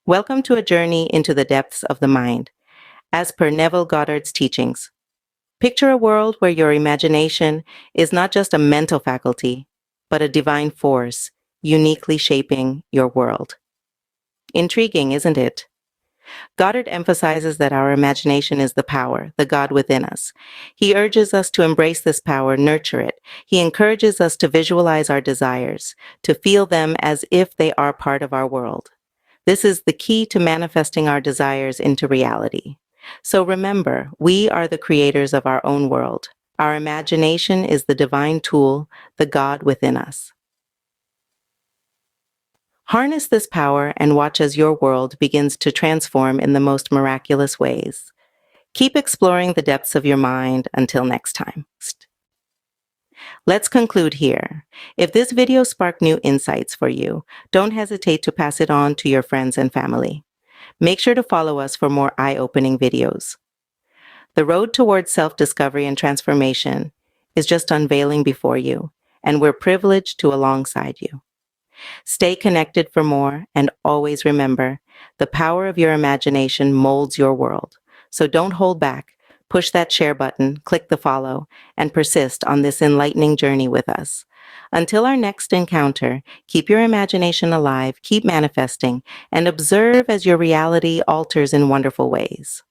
Welcome to a journey into the depths of the mind, as per Neville Goddard's teachings. Picture a world where your imagination is not just a mental faculty, but a divine force uniquely shaping your world. Intriguing, isn't it? Goddard emphasizes that our imagination is the power, the God within us. He urges us to embrace this power, nurture it. He encourages us to visualize our desires, to feel them as if they are part of our world. This is the key to manifesting our desires into reality. So remember, we are the creators of our own world. Our imagination is the divine tool, the God within us. Harness this power and watch as your world begins to transform in the most miraculous ways. Keep exploring the depths of your mind until next time. Let's conclude here. If this video sparked new insights for you, don't hesitate to pass it on to your friends and family. Make sure to follow us for more eye-opening videos. The road towards self-discovery and transformation is just unveiling before you, and we're privileged to alongside you. Stay connected for more, and always remember, the power of your imagination molds your world. So don't hold back. Push that share button, click the follow, and persist on this enlightening journey with us. Until our next encounter, keep your imagination alive, keep manifesting, and observe as your reality alters in wonderful ways.